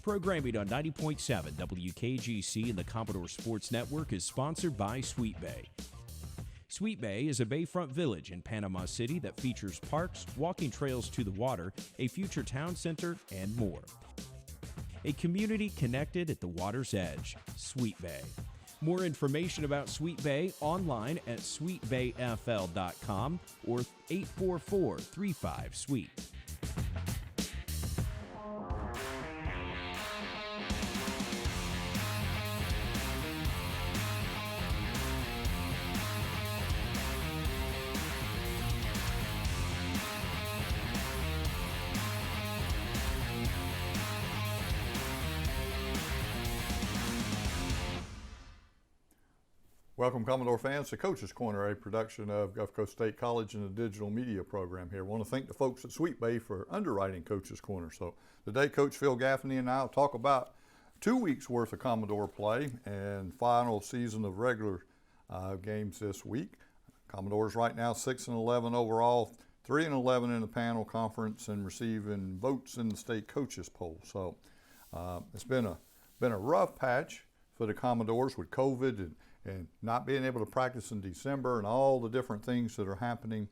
Programming on 90.7 WKGC and the Commodore Sports Network is sponsored by Sweet Bay. Sweet Bay is a bayfront village in Panama City that features parks, walking trails to the water, a future town center, and more. A community connected at the water's edge, Sweet Bay. More information about Sweet Bay online at sweetbayfl.com or 844-35-SWEET. Welcome, Commodore fans, to Coach's Corner, a production of Gulf Coast State College and the digital media program here. I want to thank the folks at Sweet Bay for underwriting Coach's Corner. So today, Coach Phil Gaffney and I will talk about 2 weeks worth of Commodore play and final season of regular games this week. Commodores right now 6-11 overall, 3-11 in the panel conference, and receiving votes in the state coaches poll. So it's been a rough patch for the Commodores with COVID and not being able to practice in December and all the different things that are happening.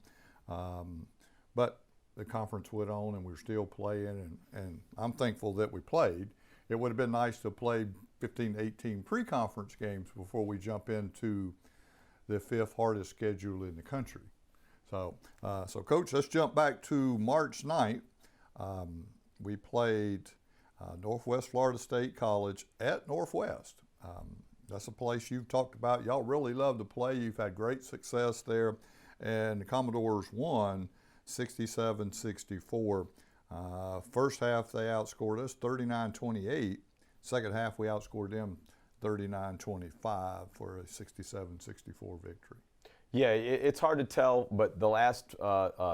But the conference went on and we're still playing, and I'm thankful that we played. It would have been nice to play 15 to 18 pre-conference games before we jump into the fifth hardest schedule in the country. So Coach, let's jump back to March 9th. We played Northwest Florida State College at Northwest. That's a place you've talked about. Y'all really love to play. You've had great success there. And the Commodores won 67-64. First half, they outscored us 39-28. Second half, we outscored them 39-25 for a 67-64 victory. Yeah, it's hard to tell, but the last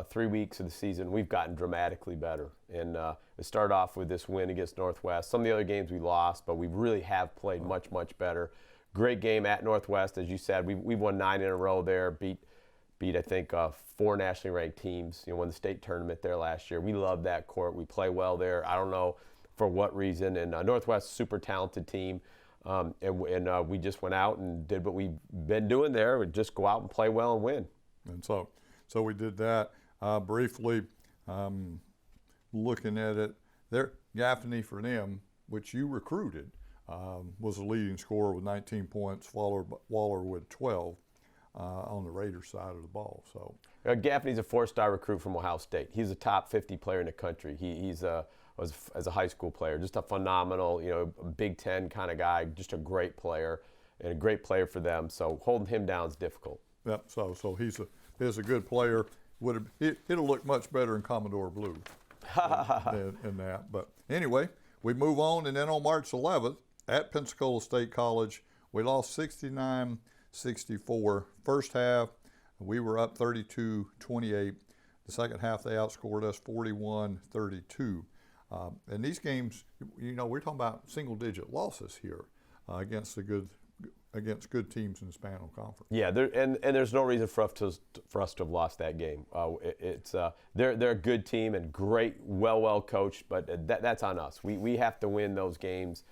3 weeks of the season, we've gotten dramatically better. And it started off with this win against Northwest. Some of the other games we lost, but we really have played much, much better. Great game at Northwest, as you said. We've won 9 in a row there, beat I think 4 nationally ranked teams. You know, won the state tournament there last year. We love that court. We play well there. I don't know for what reason. And Northwest, super talented team. And we just went out and did what we've been doing there. We just go out and play well and win. And so we did that. Briefly, looking at it, there, Gaffney for them, which you recruited, was the leading scorer with 19 points, Waller with 12 on the Raiders side of the ball. So Gaffney's a 4-star recruit from Ohio State. He's a top 50 player in the country. He's was as a high school player, just a phenomenal, Big Ten kind of guy, just a great player and a great player for them. So holding him down is difficult. Yep. So he's a good player. It'll look much better in Commodore blue in that. But anyway, we move on, and then on March 11th at Pensacola State College, we lost 69-64. First half, we were up 32-28. The second half, they outscored us 41-32. And these games, we're talking about single-digit losses here against good teams in the Panel Conference. Yeah, and there's no reason for us to have lost that game. They're a good team and great, well coached, but that's on us. We have to win those games.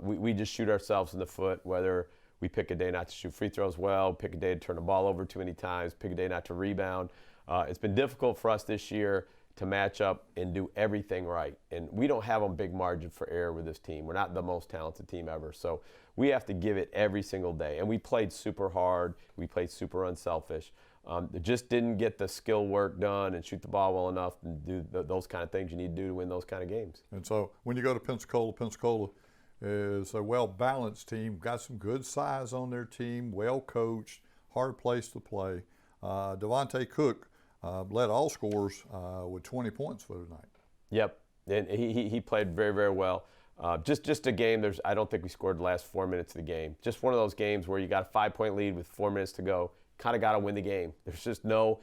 We just shoot ourselves in the foot, whether we pick a day not to shoot free throws well, pick a day to turn the ball over too many times, pick a day not to rebound. It's been difficult for us this year to match up and do everything right. And we don't have a big margin for error with this team. We're not the most talented team ever. So we have to give it every single day. And we played super hard. We played super unselfish. Just didn't get the skill work done and shoot the ball well enough and do those kind of things you need to do to win those kind of games. And so when you go to Pensacola is a well-balanced team, got some good size on their team, well-coached, hard place to play. Devontae Cook led all scorers with 20 points for the night. Yep, and he played very, very well. Just a game. I don't think we scored the last 4 minutes of the game. Just one of those games where you got a 5-point lead with 4 minutes to go. Kind of got to win the game. There's just no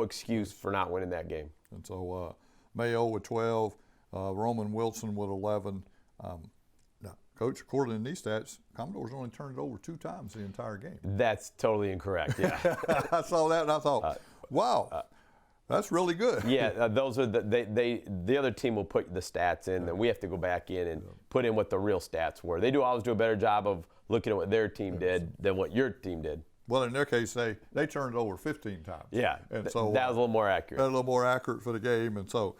excuse for not winning that game. And so Mayo with 12, Roman Wilson with 11. Now, Coach, according to these stats, Commodores only turned it over 2 times the entire game. That's totally incorrect. Yeah, I saw that and I thought, wow. That's really good. Yeah, those are the other team will put the stats in, and we have to go back in and put in what the real stats were. They always do a better job of looking at what their team did than what your team did. Well, in their case, they turned it over 15 times. Yeah, and so that was a little more accurate. A little more accurate for the game. And so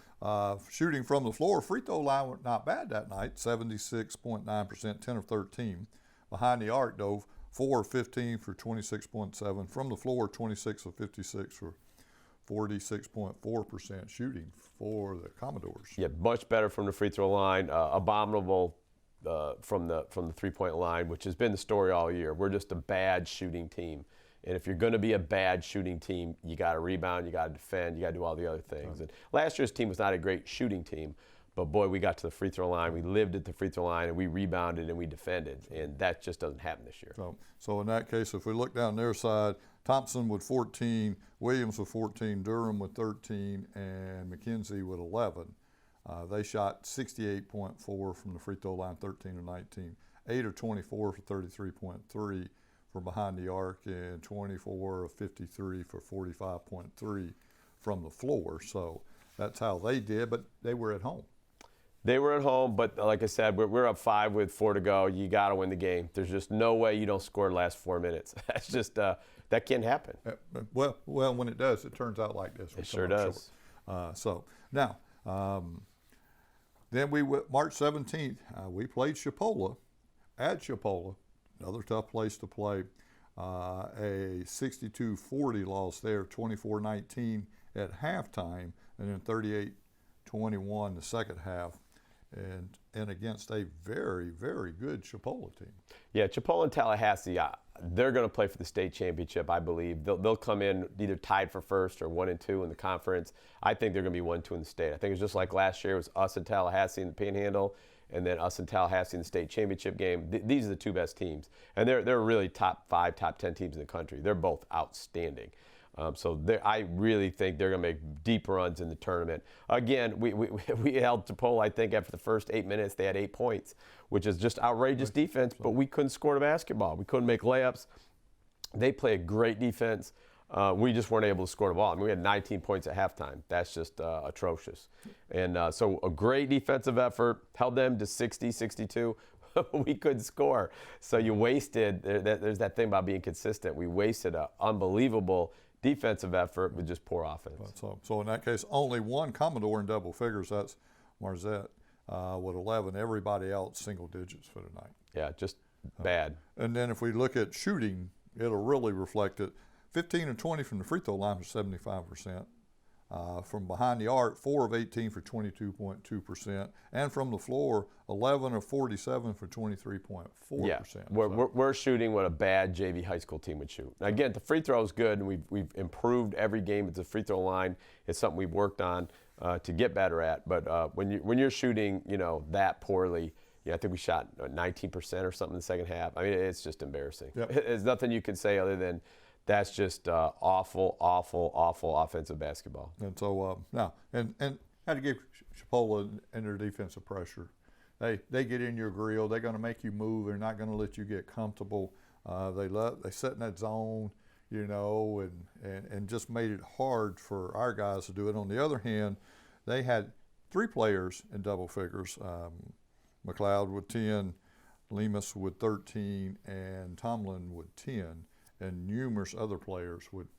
shooting from the floor, free throw line was not bad that night, 76.9%, 10 of 13. Behind the arc, though, 4 of 15 for 26.7. From the floor, 26 of 56 for 46.4% shooting for the Commodores. Yeah, much better from the free throw line. Abominable from the 3-point line, which has been the story all year. We're just a bad shooting team. And if you're going to be a bad shooting team, you got to rebound, you got to defend, you got to do all the other things. Right. And last year's team was not a great shooting team, but boy, we got to the free throw line, we lived at the free throw line, and we rebounded and we defended. And that just doesn't happen this year. So in that case, if we look down their side, Thompson with 14, Williams with 14, Durham with 13, and McKenzie with 11. They shot 68.4 from the free throw line, 13 of 19, 8 of 24 for 33.3 from behind the arc, and 24 of 53 for 45.3 from the floor. So that's how they did, but they were at home. They were at home, but like I said, we're up 5 with 4 to go. You got to win the game. There's just no way you don't score the last 4 minutes. That's just that can't happen. Well, when it does, it turns out like this. It sure does. So now, then March 17th, we played Chipola at Chipola, another tough place to play. A 62-40 loss there, 24-19 at halftime, and then 38-21 the second half, and against a very, very good Chipola team. Yeah, Chipola and Tallahassee, they're going to play for the state championship, I believe. They'll come in either tied for first or 1 and 2 in the conference. I think they're going to be 1 and 2 in the state. I think it's just like last year. It was us and Tallahassee in the Panhandle, and then us and Tallahassee in the state championship game. These are the 2 best teams, and they're really top 5, top 10 teams in the country. They're both outstanding. So I really think they're going to make deep runs in the tournament. Again, we held Chipola, I think, after the first 8 minutes, they had 8 points, which is just outrageous defense, but we couldn't score the basketball. We couldn't make layups. They play a great defense. We just weren't able to score the ball. I mean, we had 19 points at halftime. That's just atrocious. And so a great defensive effort, held them to 60, 62. We couldn't score. So you wasted, there's that thing about being consistent. We wasted an unbelievable defensive effort with just poor offense. So in that case, only one Commodore in double figures. That's Marzette with 11. Everybody else single digits for the night. Yeah, just bad. And then if we look at shooting, it'll really reflect it. 15 and 20 from the free throw line for 75%. From behind the arc, 4 of 18 for 22.2%, and from the floor, 11 of 47 for 23.4%. Yeah, we're shooting what a bad JV high school team would shoot. Now, again, the free throw is good, and we've improved every game. It's a free throw line. It's something we've worked on to get better at. But when you're shooting, that poorly, I think we shot 19% or something in the second half. I mean, it's just embarrassing. Yep. There's nothing you can say other than that's just awful, awful, awful offensive basketball. And so now, and how to give Chipola and their defensive pressure. They get in your grill. They're going to make you move. They're not going to let you get comfortable. They sit in that zone, and just made it hard for our guys to do it. On the other hand, they had 3 players in double figures. McLeod with 10, Lemus with 13, and Tomlin with 10. And numerous other players would.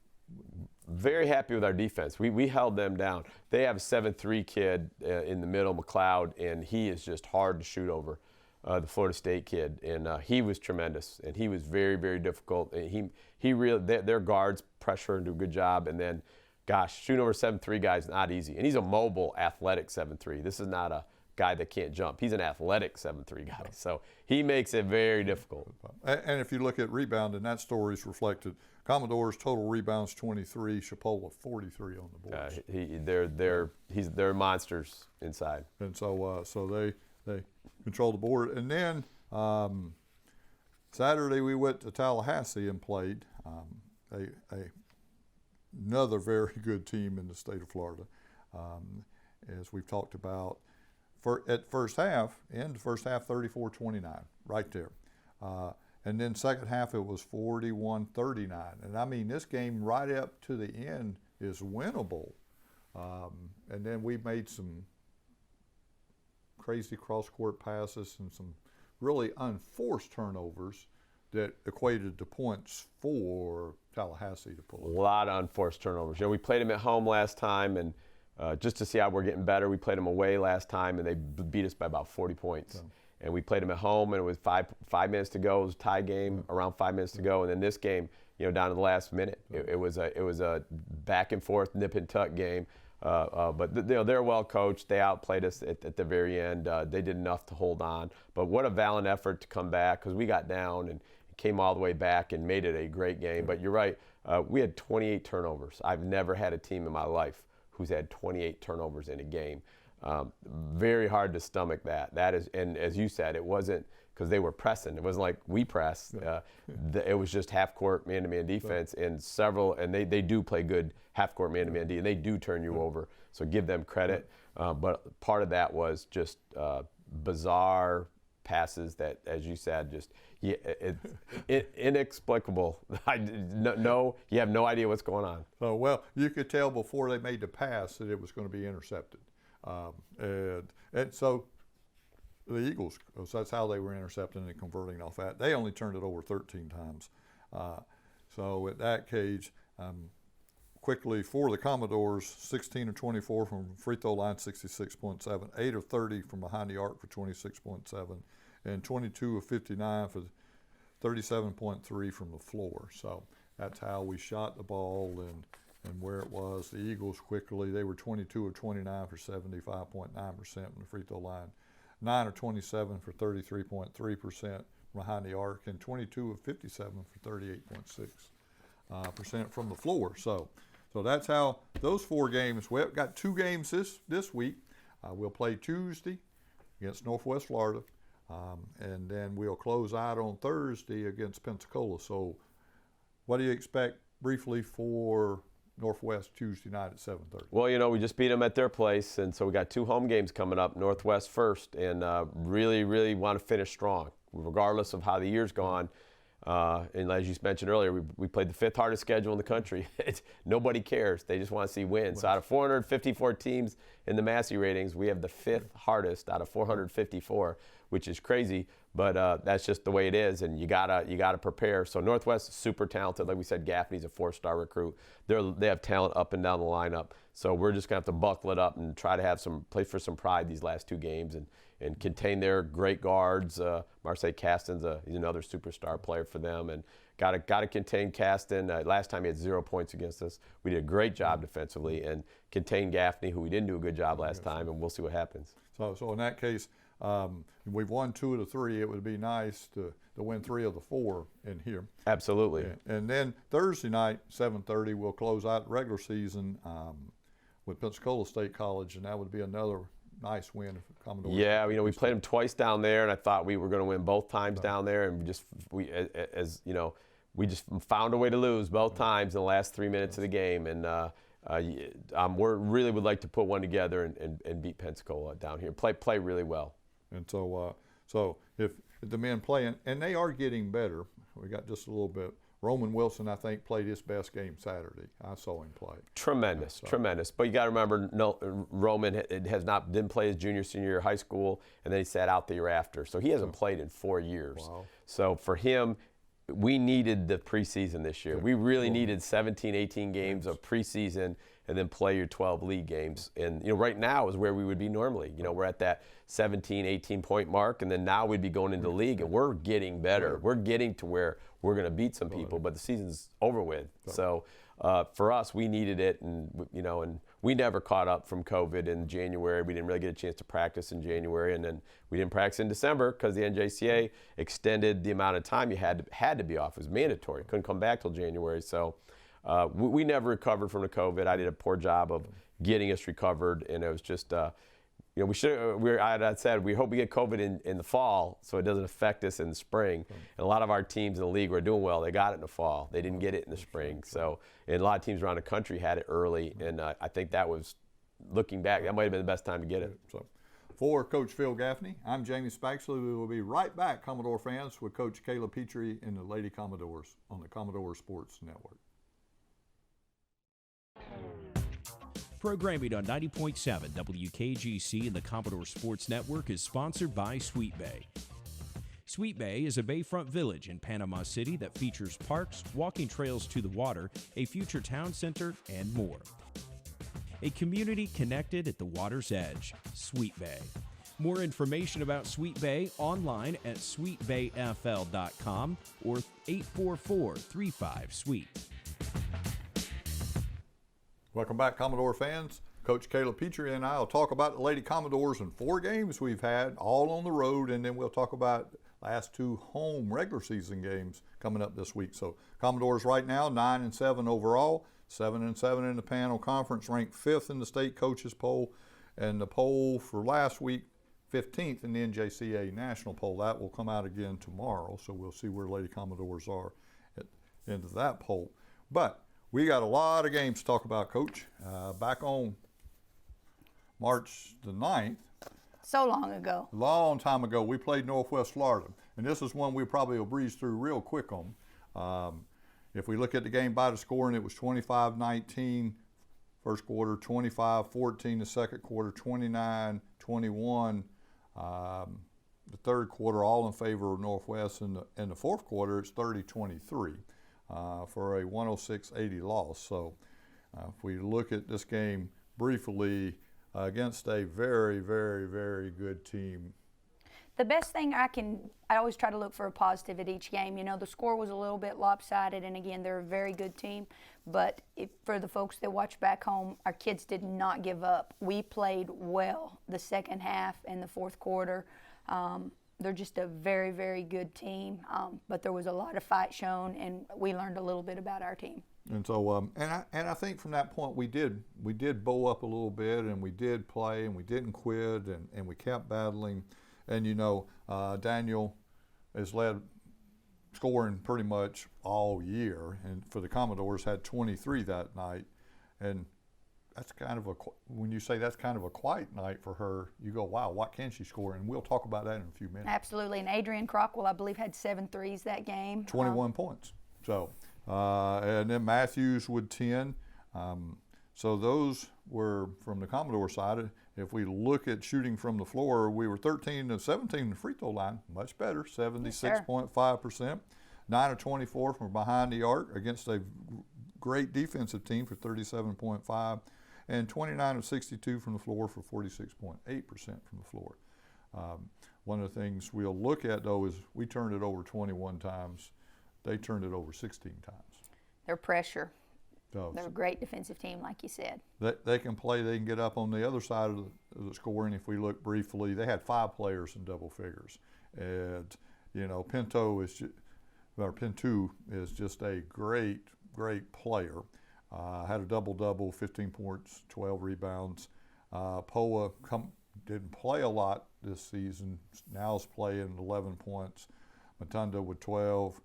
Very happy with our defense. We held them down. They have a 7'3" kid in the middle, McLeod, and he is just hard to shoot over, the Florida State kid. And he was tremendous, and he was very, very difficult. And he really, their guards pressure and do a good job. And then, gosh, shooting over 7'3" guy is not easy. And he's a mobile, athletic 7'3". This is not a guy that can't jump. He's an athletic 7'3" guy. So he makes it very difficult. And if you look at rebounding, that story is reflected. Commodore's total rebounds 23, Chipola 43 on the boards. They're monsters inside. And so they control the board. And then Saturday we went to Tallahassee and played another very good team in the state of Florida. As we've talked about, at first half, 34-29, right there. And then second half, it was 41-39. And I mean, this game right up to the end is winnable And then we made some crazy cross-court passes and some really unforced turnovers that equated to points for Tallahassee to pull A it. lot of unforced turnovers. We played them at home last time, and just to see how we're getting better, we played them away last time, and they beat us by about 40 points. And we played them at home, and it was five minutes to go. It was a tie game, around 5 minutes to go. And then this game, down to the last minute, it was a back and forth, nip and tuck game. But they're well coached. They outplayed us at the very end. They did enough to hold on. But what a valiant effort to come back, because we got down and came all the way back and made it a great game. But you're right, we had 28 turnovers. I've never had a team in my life who's had 28 turnovers in a game. Very hard to stomach that. That is, and as you said, it wasn't because they were pressing. It wasn't like we pressed. It was just half-court man-to-man defense, and they do play good half-court man-to-man defense, and they do turn you over. So give them credit. But part of that was just bizarre passes that, as you said, just inexplicable. You have no idea what's going on. So, well, you could tell before they made the pass that it was going to be intercepted. And so the Eagles, so that's how they were intercepting and converting off that. They only turned it over 13 times. So at that case, quickly for the Commodores, 16 of 24 from free throw line, 66.7, 8 of 30 from behind the arc for 26.7, and 22 of 59 for 37.3 from the floor. So that's how we shot the ball and where it was. The Eagles quickly, they were 22 of 29 for 75.9% from the free throw line, 9 of 27 for 33.3% behind the arc, and 22 of 57 for 38.6% from the floor. So that's how those 4 games. We've got 2 games this week. We'll play Tuesday against Northwest Florida, and then we'll close out on Thursday against Pensacola. So what do you expect briefly for Northwest Tuesday night at 7:30? Well, we just beat them at their place, and so we got 2 home games coming up, Northwest first, and really, really want to finish strong, regardless of how the year's gone. And as you mentioned earlier, we played the 5th hardest schedule in the country. Nobody cares. They just want to see wins. So out of 454 teams in the Massey ratings, we have the 5th hardest out of 454, which is crazy. But that's just the way it is, and you gotta prepare. So Northwest is super talented. Like we said, Gaffney's a 4-star recruit. They have talent up and down the lineup. So we're just gonna have to buckle it up and try to have play for some pride these last 2 games and contain their great guards. Marseille Caston's he's another superstar player for them, and gotta contain Caston. Last time he had 0 points against us. We did a great job defensively and contain Gaffney, who we didn't do a good job last time, and we'll see what happens. So in that case, we've won 2 of the 3. It would be nice to win 3 of the 4 in here. Absolutely. And then Thursday night, 7:30, we'll close out the regular season with Pensacola State College, and that would be another nice win for Commodore. Yeah, we played them twice down there, and I thought we were going to win both times down there, and we just found a way to lose both times in the last 3 minutes of the game, and we really would like to put one together and beat Pensacola down here. Play really well. And so if the men playing, and they are getting better. We got just a little bit. Roman Wilson, I think, played his best game Saturday. I saw him play. Tremendous. But you got to remember, Roman didn't play his junior, senior year of high school, and then he sat out the year after. So he hasn't played in 4 years. Wow. So for him, we needed the preseason this year. We really needed 17, 18 games of preseason and then play your 12 league games. And right now is where we would be normally. We're at that 17, 18 point mark, and then now we'd be going into the league, and we're getting better. We're getting to where we're going to beat some people, but the season's over with. So for us, we needed it, and we never caught up from COVID in January. We didn't really get a chance to practice in January, and then we didn't practice in December because the NJCA extended the amount of time you had to be off. It was mandatory. Couldn't come back till January. So we never recovered from the COVID. I did a poor job of getting us recovered, and it was just I said we hope we get COVID in the fall so it doesn't affect us in the spring. And a lot of our teams in the league were doing well. They got it in the fall. They didn't get it in the spring. So, and a lot of teams around the country had it early, and I think that was, looking back, that might have been the best time to get it. So, for Coach Phil Gaffney, I'm Jamie Spaxley. We will be right back, Commodore fans, with Coach Cayla Petree and the Lady Commodores on the Commodore Sports Network. Programming on 90.7 WKGC and the Commodore Sports Network is sponsored by Sweet Bay. Sweet Bay is a bayfront village in Panama City that features parks, walking trails to the water, a future town center, and more. A community connected at the water's edge, Sweet Bay. More information about Sweet Bay online at sweetbayfl.com or 844-35-SWEET. Welcome back, Commodore fans. Coach Cayla Petree and I will talk about the Lady Commodores in 4 games we've had, all on the road, and then we'll talk about last 2 home regular season games coming up this week. So Commodores right now 9-7 overall, 7-7 in the panel conference, ranked 5th in the state coaches poll, and the poll for last week 15th in the NJCA national poll. That will come out again tomorrow, so we'll see where Lady Commodores are at the end of that poll. But we got a lot of games to talk about, Coach. Back on March the 9th. So long ago. A long time ago, we played Northwest Florida. And this is one we probably will breeze through real quick on. If we look at the game by the scoring, it was 25-19 first quarter, 25-14 the second quarter, 29-21 the third quarter, all in favor of Northwest. In the fourth quarter, it's 30-23. For a 106-80 loss. So if we look at this game briefly against a very, very, very good team. The best thing I always try to look for a positive at each game. You know, the score was a little bit lopsided, and again, they're a very good team. But for the folks that watch back home, our kids did not give up. We played well the second half and the fourth quarter. They're just a very, very good team, but there was a lot of fight shown, and we learned a little bit about our team. And so, and I think from that point we did bow up a little bit, and we did play, and we didn't quit, and we kept battling. And you know, Daniel has led scoring pretty much all year, and for the Commodores had 23 that night, and that's kind of when you say that's kind of a quiet night for her, you go, wow, what can she score? And we'll talk about that in a few minutes. Absolutely. And Adrienne Crockwell, I believe, had 7 threes that game. 21 points. So, and then Matthews with 10. So those were from the Commodore side. If we look at shooting from the floor, we were 13-17 in the free throw line, much better, 76.5%. 9 of 24 from behind the arc against a great defensive team for 37.5%. And 29 of 62 from the floor for 46.8% from the floor. One of the things we'll look at, though, is we turned it over 21 times. They turned it over 16 times. Their pressure. So, they're a great defensive team, like you said. They can play. They can get up on the other side of the scoring. If we look briefly, they had 5 players in double figures. And, you know, Pinto is just a great player. Had a double-double, 15 points, 12 rebounds. Poa didn't play a lot this season. Now's playing 11 points. Matunda with 12.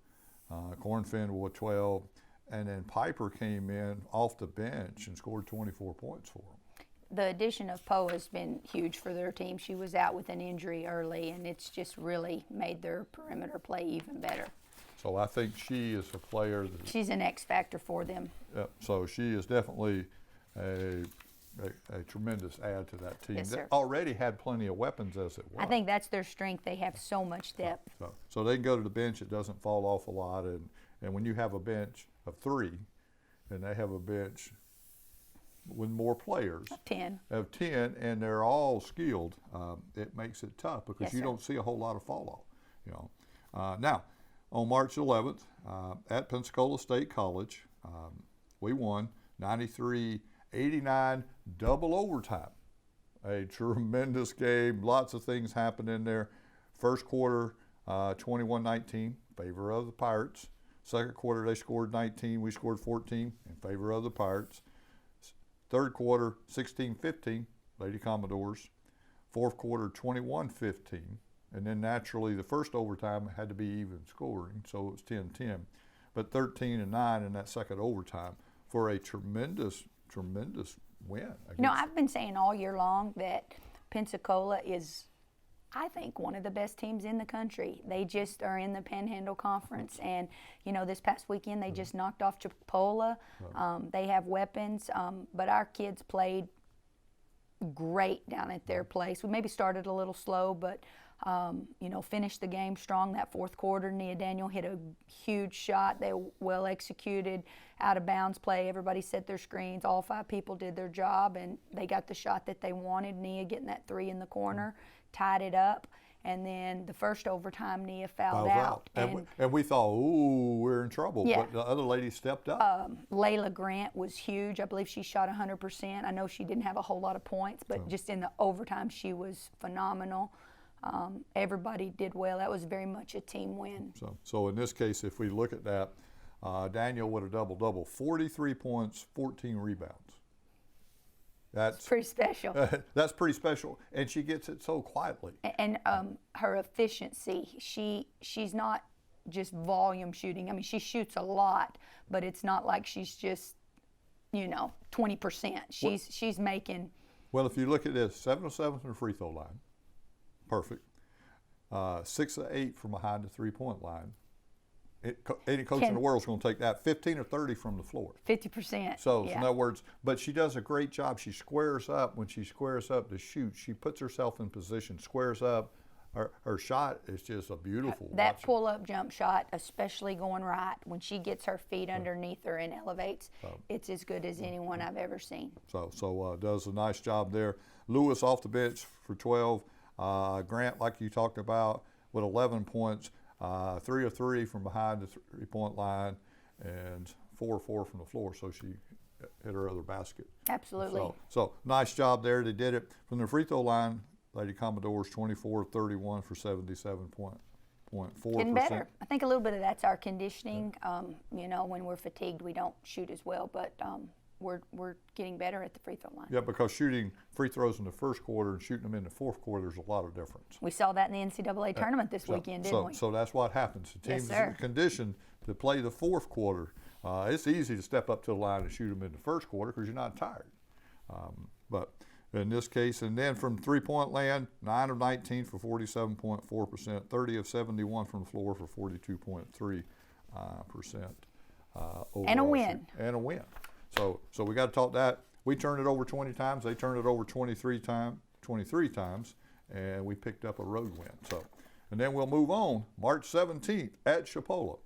Cornfin with 12. And then Piper came in off the bench and scored 24 points for them. The addition of Poa has been huge for their team. She was out with an injury early, and it's just really made their perimeter play even better. So I think she is a player that she's an X factor for them. So she is definitely a tremendous add to that team. Yes, sir. That already had plenty of weapons as it was. I think that's their strength. They have so much depth. So they can go to the bench. It doesn't fall off a lot. And when you have a bench of 3, and they have a bench with more players of 10, and they're all skilled, it makes it tough because yes, you sir. don't see a whole lot of fall off. You know, now. On March 11th, at Pensacola State College, we won 93-89, double overtime. A tremendous game, lots of things happened in there. First quarter, 21-19, favor of the Pirates. Second quarter, they scored 19, we scored 14 in favor of the Pirates. Third quarter, 16-15, Lady Commodores. Fourth quarter, 21-15. And then naturally, the first overtime had to be even scoring, so it was 10-10. But 13-9 in that second overtime for a tremendous win. You know, I've been saying all year long that Pensacola is I think, one of the best teams in the country. They just are in the Panhandle Conference, and this past weekend they just knocked off Chipola. They have weapons, but our kids played great down at their place. We maybe started a little slow, but finished the game strong. That fourth quarter, Nia Daniel hit a huge shot. They well executed out of bounds play. Everybody set their screens. All 5 people did their job, and they got the shot that they wanted. Nia getting that 3 in the corner, tied it up. And then the first overtime, Nia fouled out. And we thought, ooh, we're in trouble. Yeah. But the other lady stepped up. Layla Grant was huge. I believe she shot 100%. I know she didn't have a whole lot of points, but just in the overtime, she was phenomenal. Everybody did well. That was very much a team win. So in this case, if we look at that, Daniel with a double-double, 43 points, 14 rebounds. That's pretty special. That's pretty special, and she gets it so quietly. And her efficiency, she's not just volume shooting. I mean, she shoots a lot, but it's not like she's just 20%. She's making. Well, if you look at this, 7 of 7 from the free throw line, perfect. 6 of 8 from behind the 3-point line. Any coach in the world is going to take that. 15 or 30 from the floor. 50%. So yeah. in other words, but she does a great job. She squares up. When she squares up to shoot, she puts herself in position, squares up. Her shot is just a beautiful. That pull-up jump shot, especially going right, when she gets her feet underneath her and elevates, it's as good as anyone I've ever seen. So does a nice job there. Lewis off the bench for 12. Grant, like you talked about, with 11 points. 3 of 3 from behind the 3-point line, and 4 of 4 from the floor. So she hit her other basket. Absolutely. So nice job there. They did it from the free throw line. Lady Commodores 24 of 31 for 77.4%. Getting better. I think a little bit of that's our conditioning. When we're fatigued, we don't shoot as well, but we're getting better at the free throw line. Yeah, because shooting free throws in the first quarter and shooting them in the fourth quarter is a lot of difference. We saw that in the NCAA tournament this weekend, didn't we? So that's what happens. The team's Yes, conditioned to play the fourth quarter. It's easy to step up to the line and shoot them in the first quarter because you're not tired. But in this case, and then from 3-point land, 9 of 19 for 47.4%, 30 of 71 from the floor for 42.3%. And a win. And a win. So we got to talk that. We turned it over 20 times. They turned it over 23 times, and we picked up a road win. And then we'll move on. March 17th at Chipola.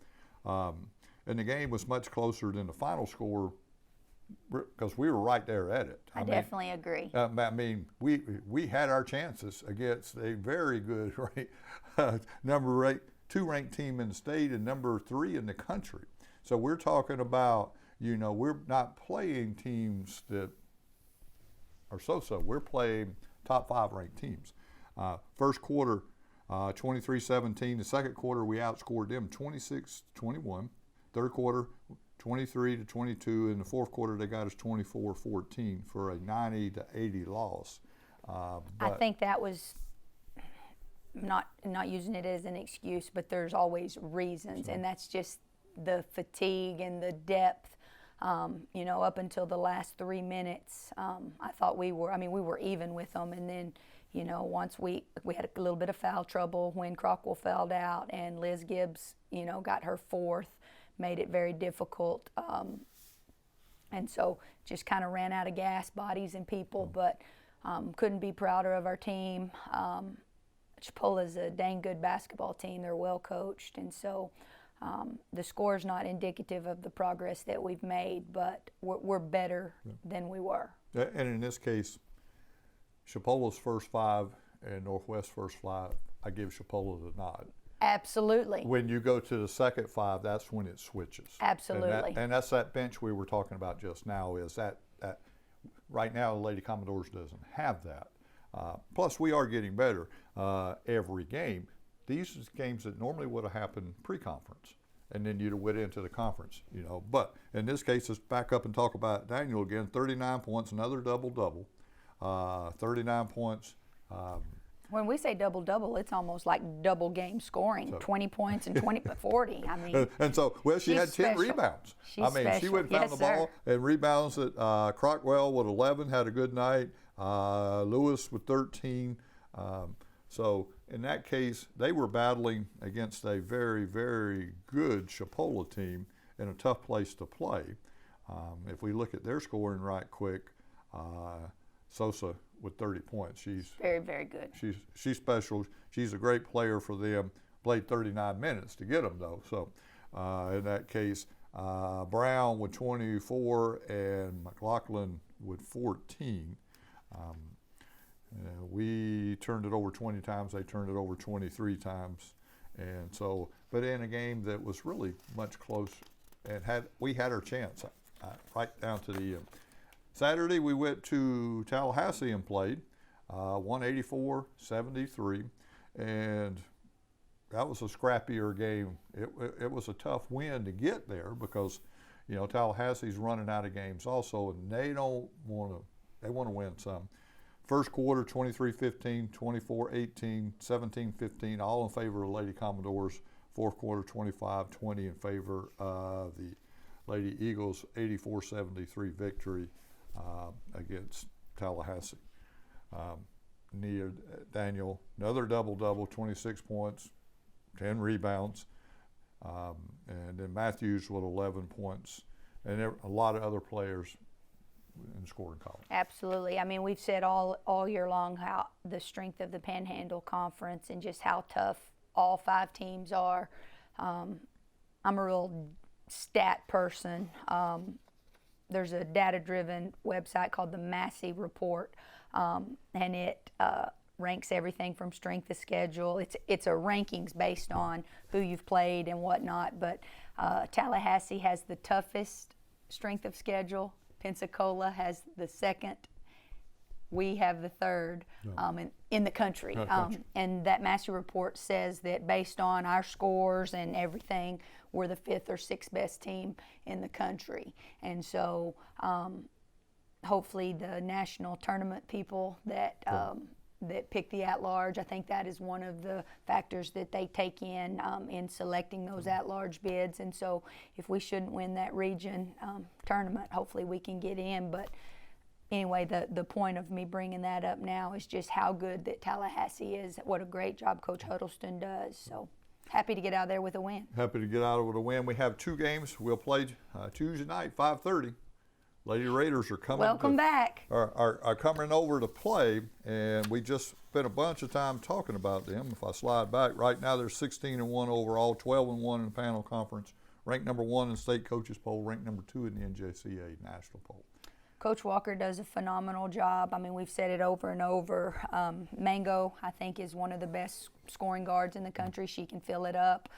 And the game was much closer than the final score because we were right there at it. I definitely agree. We had our chances against a very good number 2 ranked team in the state and number 3 in the country. So we're talking about, we're not playing teams that are so-so. We're playing top 5 ranked teams. First quarter, 23-17. The second quarter, we outscored them 26-21. Third quarter, 23-22. In the fourth quarter, they got us 24-14 for a 90-80 loss. I think that was not using it as an excuse, but there's always reasons, and that's just the fatigue and the depth. Up until the last 3 minutes, I thought we were even with them, and then, once we had a little bit of foul trouble when Crockwell fouled out, and Liz Gibbs, got her 4th, made it very difficult, and so just kind of ran out of gas, bodies and people, but couldn't be prouder of our team. Chipola's a dang good basketball team. They're well coached, and so the score is not indicative of the progress that we've made, but we're better than we were. And in this case, Chipola's first 5 and Northwest's first 5, I give Chipola the nod. Absolutely. When you go to the second 5, that's when it switches. Absolutely. And that's that bench we were talking about just now. Is that right now the Lady Commodores doesn't have that. Plus, we are getting better every game. These are games that normally would have happened pre-conference, and then you'd have went into the conference, But in this case, let's back up and talk about Daniel again. 39 points, another double-double. 39 points. When we say double-double, it's almost like double game scoring, 20 points and 40. I mean, and so, she had 10 special. rebounds. She's special. She went and found the ball and rebounds it. Crockwell with 11 had a good night. Lewis with 13. So in that case, they were battling against a very, very good Chipola team in a tough place to play. If we look at their scoring right quick, Sosa with 30 points. She's very, very good. She's special. She's a great player for them. Played 39 minutes to get them though. So in that case, Brown with 24 and McLaughlin with 14. We turned it over 20 times. They turned it over 23 times. And so, but in a game that was really much close, and we had our chance right down to the end. Saturday we went to Tallahassee and played, 184-73, and that was a scrappier game. It was a tough win to get there because, you know, Tallahassee's running out of games also, and they want to win some. First quarter, 23-15, 24-18, 17-15, all in favor of Lady Commodores. Fourth quarter, 25-20 in favor of the Lady Eagles, 84-73 victory against Tallahassee. Nia Daniel, another double-double, 26 points, 10 rebounds. And then Matthews with 11 points. And there a lot of other players in the scoring column. Absolutely. I mean, we've said all year long how the strength of the Panhandle Conference and just how tough all 5 teams are. I'm a real stat person. There's a data-driven website called the Massey Report, and it ranks everything from strength of schedule. It's a rankings based on who you've played and whatnot, but Tallahassee has the toughest strength of schedule. Pensacola has the second. We have the third in the country. And that Massey Report says that based on our scores and everything, we're the 5th or 6th best team in the country. And so hopefully the national tournament people that pick the at-large, I think that is one of the factors that they take in selecting those at-large bids. And so if we shouldn't win that region tournament, hopefully we can get in. But anyway, the point of me bringing that up now is just how good that Tallahassee is, what a great job Coach Huddleston does. So happy to get out there with a win. Happy to get out with a win. We have 2 games. We'll play Tuesday night, 5:30. Lady Raiders are coming. Welcome back. Are coming over to play, and we just spent a bunch of time talking about them. If I slide back, right now they're 16-1 overall, 12-1 in the panel conference, ranked number 1 in state coaches poll, ranked number 2 in the NJCA national poll. Coach Walker does a phenomenal job. I mean, we've said it over and over. Mango, I think, is one of the best scoring guards in the country. She can fill it up.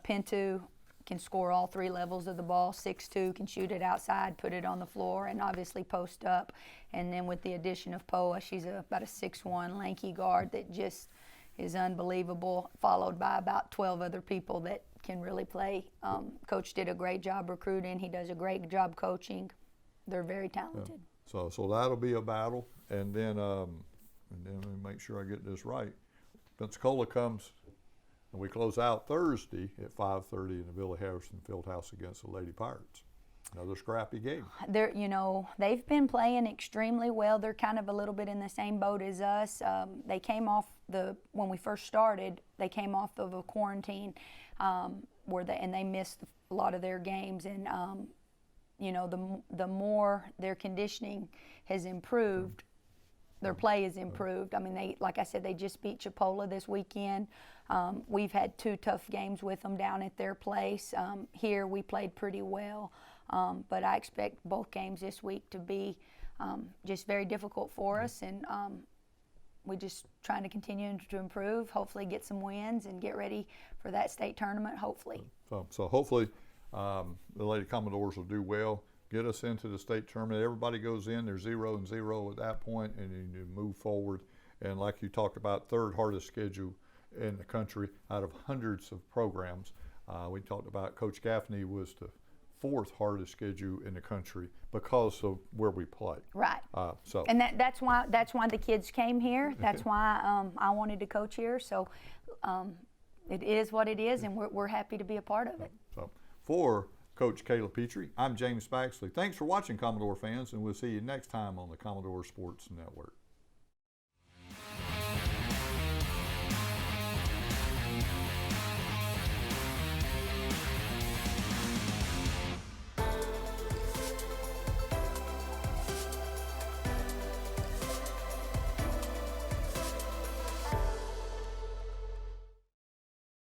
Pintu can score all 3 levels of the ball. 6'2", can shoot it outside, put it on the floor, and obviously post up. And then with the addition of Poa, she's about a 6'1", lanky guard that just is unbelievable, followed by about 12 other people that can really play. Coach did a great job recruiting. He does a great job coaching. They're very talented. Yeah. So that'll be a battle. And then let me make sure I get this right. Pensacola comes, and we close out Thursday at 5:30 in the Billy Harrison Fieldhouse against the Lady Pirates. Another scrappy game. They've been playing extremely well. They're kind of a little bit in the same boat as us. They came off when we first started, they came off of a quarantine and they missed a lot of their games. And the more their conditioning has improved, their play has improved. I mean, like I said, they just beat Chipola this weekend. We've had 2 tough games with them down at their place. Here we played pretty well, but I expect both games this week to be just very difficult for us, and we're just trying to continue to improve, hopefully get some wins and get ready for that state tournament, hopefully. So hopefully the Lady Commodores will do well, get us into the state tournament. Everybody goes in, they're 0-0 at that point, and you move forward. And like you talked about, 3rd hardest schedule in the country out of hundreds of programs. We talked about Coach Gaffney was the 4th hardest schedule in the country because of where we play. Right. And that's why the kids came here. That's why I wanted to coach here. So it is what it is, and we're happy to be a part of it. So for Coach Cayla Petree, I'm James Baxley. Thanks for watching, Commodore fans, and we'll see you next time on the Commodore Sports Network.